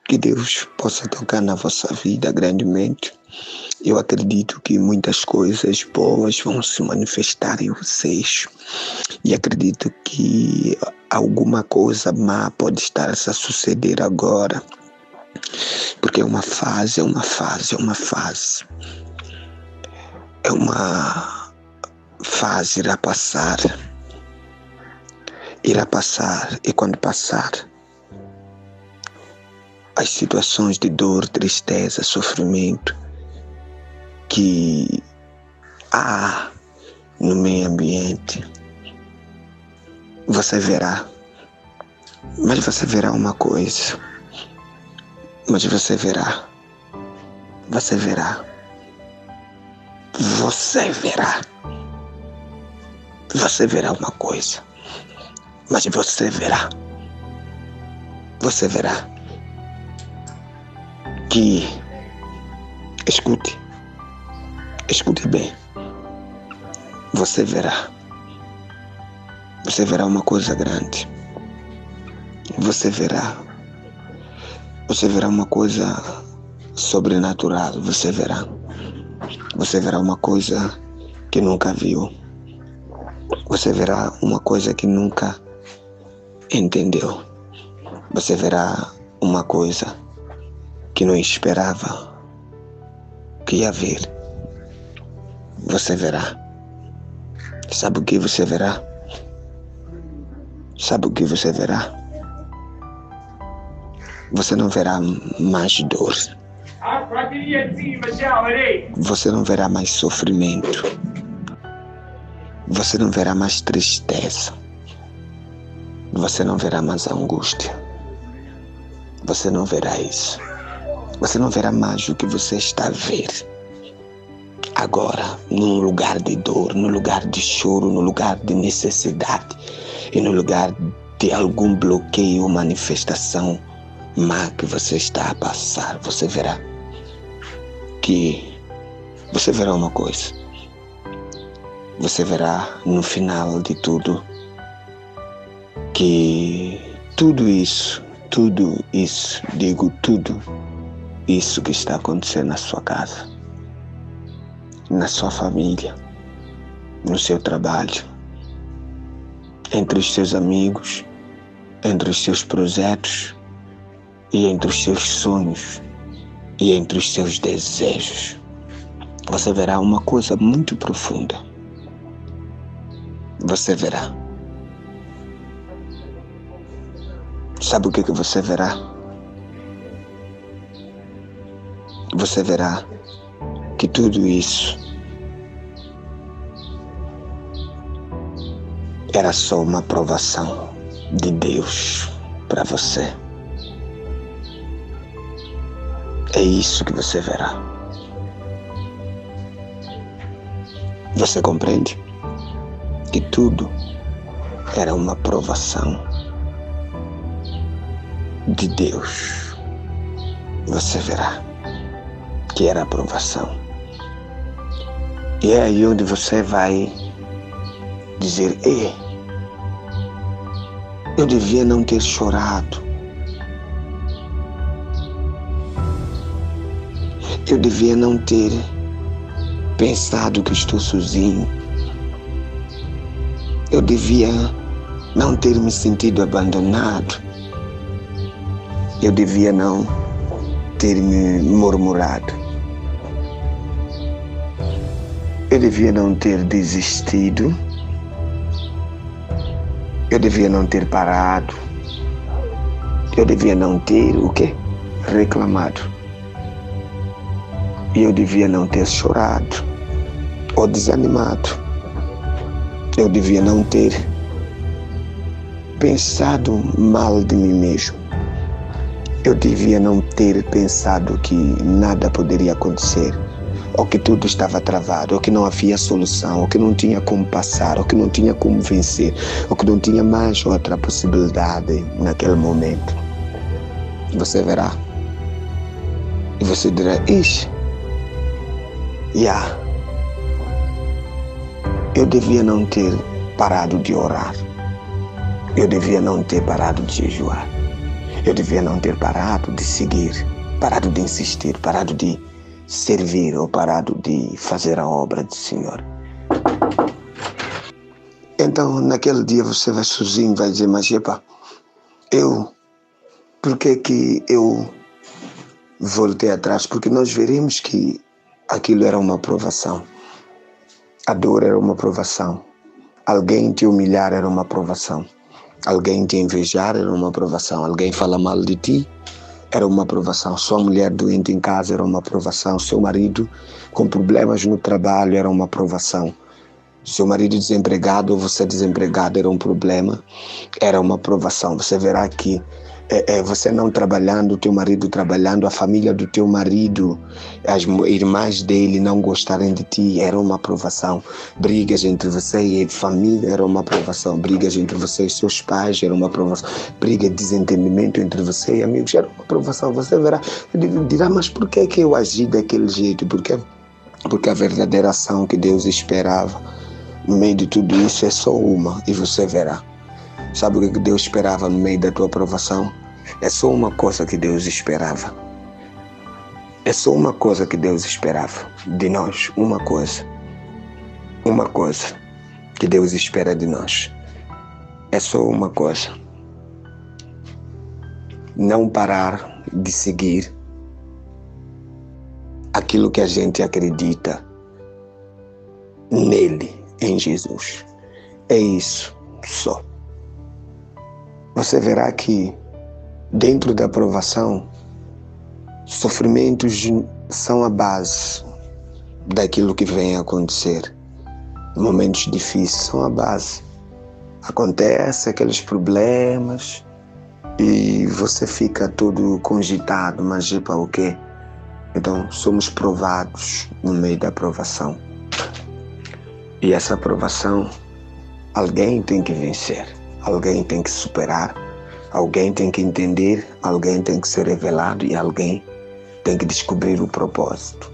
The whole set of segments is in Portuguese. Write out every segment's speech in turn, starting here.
Que Deus possa tocar na vossa vida grandemente. Eu acredito que muitas coisas boas vão se manifestar em vocês. E acredito que alguma coisa má pode estar a suceder agora. Porque é uma fase. É uma fase, irá passar. E quando passar, as situações de dor, tristeza, sofrimento que há no meio ambiente, você verá. Mas você verá uma coisa. Você verá uma coisa. Mas você verá que, escute bem, você verá uma coisa grande, você verá uma coisa sobrenatural, você verá uma coisa que nunca viu, você verá uma coisa que nunca entendeu, você verá uma coisa que não esperava que ia ver. Você verá. Sabe o que você verá? Você não verá mais dor. Você não verá mais sofrimento. Você não verá mais tristeza. Você não verá mais angústia. Você não verá isso. Você não verá mais o que você está a ver agora, num lugar de dor, no lugar de choro, no lugar de necessidade e no lugar de algum bloqueio ou manifestação má que você está a passar. Você verá uma coisa. Você verá no final de tudo que tudo isso que está acontecendo na sua casa, na sua família, no seu trabalho, entre os seus amigos, entre os seus projetos e entre os seus sonhos e entre os seus desejos, você verá uma coisa muito profunda. Você verá. Sabe o que você verá? Você verá que tudo isso era só uma aprovação de Deus para você. É isso que você verá. Você compreende? Que tudo era uma aprovação de Deus. Você verá que era aprovação. E é aí onde você vai dizer: eu devia não ter chorado. Eu devia não ter pensado que estou sozinho. Eu devia não ter me sentido abandonado. Eu devia não ter me murmurado. Eu devia não ter desistido. Eu devia não ter parado. Eu devia não ter o quê? Reclamado. E eu devia não ter chorado ou desanimado. Eu devia não ter pensado mal de mim mesmo. Eu devia não ter pensado que nada poderia acontecer, ou que tudo estava travado, ou que não havia solução, ou que não tinha como passar, ou que não tinha como vencer, ou que não tinha mais outra possibilidade naquele momento. Você verá. E você dirá: eu devia não ter parado de orar. Eu devia não ter parado de jejuar. Eu devia não ter parado de seguir, parado de insistir, parado de servir ou parado de fazer a obra do Senhor. Então, naquele dia você vai sozinho, vai dizer, mas epa, por que eu voltei atrás? Porque nós veremos que aquilo era uma provação. A dor era uma provação. Alguém te humilhar era uma provação. Alguém te invejar era uma provação. Alguém falar mal de ti era uma provação. Sua mulher doente em casa era uma provação. Seu marido com problemas no trabalho era uma provação. Seu marido desempregado ou você desempregado era um problema, era uma provação. Você verá que você não trabalhando, o teu marido trabalhando, a família do teu marido, as irmãs dele não gostarem de ti, era uma provação. Brigas entre você e a família era uma provação. Brigas entre você e seus pais era uma provação. Briga de desentendimento entre você e amigos era uma provação. Você verá, dirá, mas por que eu agi daquele jeito? Porque a verdadeira ação que Deus esperava no meio de tudo isso é só uma, e você verá. Sabe o que Deus esperava no meio da tua provação? É só uma coisa que Deus esperava. É só uma coisa que Deus esperava de nós. Uma coisa. Uma coisa que Deus espera de nós. É só uma coisa. Não parar de seguir aquilo que a gente acredita nele, em Jesus. É isso só. Você verá que dentro da provação, sofrimentos são a base daquilo que vem a acontecer. Momentos difíceis são a base. Acontece aqueles problemas e você fica todo cogitado, mas para o quê? Então somos provados no meio da provação. E essa provação, alguém tem que vencer. Alguém tem que superar, alguém tem que entender, alguém tem que ser revelado e alguém tem que descobrir o propósito,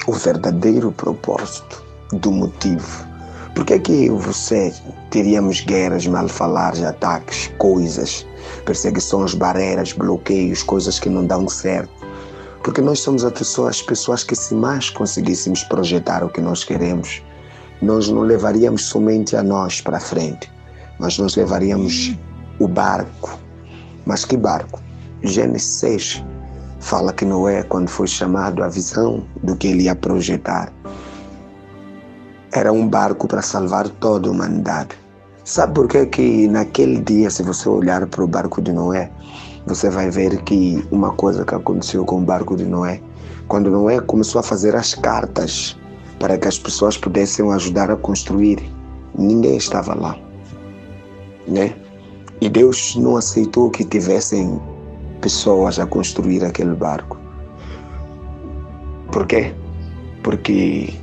o verdadeiro propósito do motivo. Por que que eu e você teríamos guerras, mal-falares, ataques, coisas, perseguições, barreiras, bloqueios, coisas que não dão certo? Porque nós somos as pessoas que se mais conseguíssemos projetar o que nós queremos, nós não levaríamos somente a nós para frente, mas nós levaríamos o barco. Mas que barco? Gênesis 6 fala que Noé, quando foi chamado, a visão do que ele ia projetar era um barco para salvar toda a humanidade. Sabe por que naquele dia, se você olhar para o barco de Noé, você vai ver que uma coisa que aconteceu com o barco de Noé, quando Noé começou a fazer as cartas para que as pessoas pudessem ajudar a construir, ninguém estava lá. Né? E Deus não aceitou que tivessem pessoas a construir aquele barco. Por quê? Porque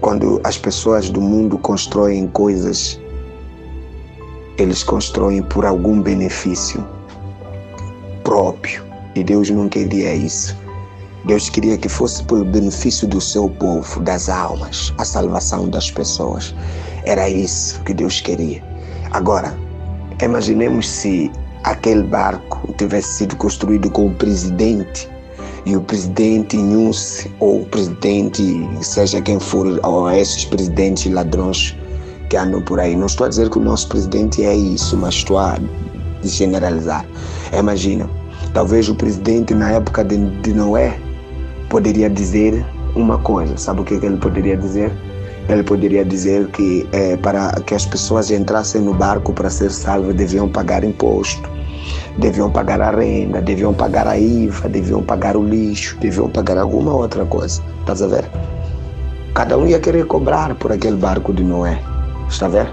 quando as pessoas do mundo constroem coisas, eles constroem por algum benefício próprio. E Deus não queria isso. Deus queria que fosse pelo benefício do seu povo, das almas, a salvação das pessoas. Era isso que Deus queria. Agora, imaginemos se aquele barco tivesse sido construído com o presidente e o presidente Nunce, ou o presidente, seja quem for, ou esses presidentes ladrões que andam por aí. Não estou a dizer que o nosso presidente é isso, mas estou a generalizar. Imagina, talvez o presidente na época de Noé poderia dizer uma coisa. Sabe o que ele poderia dizer? Ele poderia dizer que para que as pessoas entrassem no barco para ser salvas deviam pagar imposto, deviam pagar a renda, deviam pagar a IVA, deviam pagar o lixo, deviam pagar alguma outra coisa. Estás a ver? Cada um ia querer cobrar por aquele barco de Noé. Está a ver?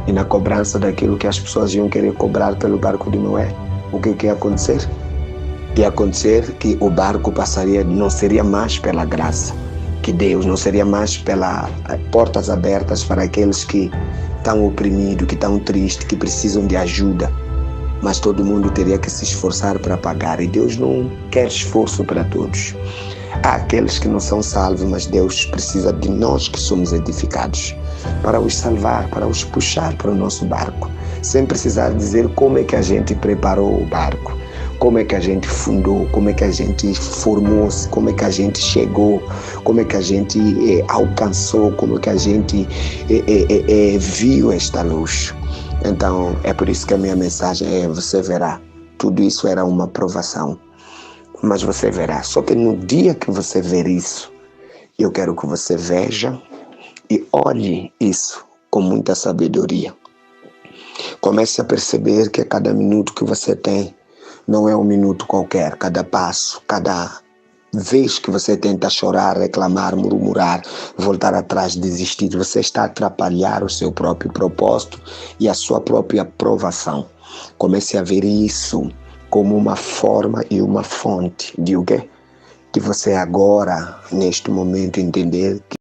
E na cobrança daquilo que as pessoas iam querer cobrar pelo barco de Noé, o que ia acontecer? Ia acontecer que o barco não seria mais pela graça que Deus, não seria mais pelas portas abertas para aqueles que estão oprimidos, que estão tristes, que precisam de ajuda. Mas todo mundo teria que se esforçar para pagar. E Deus não quer esforço para todos. Há aqueles que não são salvos, mas Deus precisa de nós que somos edificados para os salvar, para os puxar para o nosso barco, sem precisar dizer como é que a gente preparou o barco, como é que a gente fundou, como é que a gente formou-se, como é que a gente chegou, como é que a gente alcançou, como é que a gente viu esta luz. Então, é por isso que a minha mensagem é: você verá, tudo isso era uma provação, mas você verá. Só que no dia que você ver isso, eu quero que você veja e olhe isso com muita sabedoria. Comece a perceber que cada minuto que você tem não é um minuto qualquer. Cada passo, cada vez que você tenta chorar, reclamar, murmurar, voltar atrás, desistir, você está a atrapalhar o seu próprio propósito e a sua própria aprovação. Comece a ver isso como uma forma e uma fonte de o quê? Que você agora, neste momento, entender que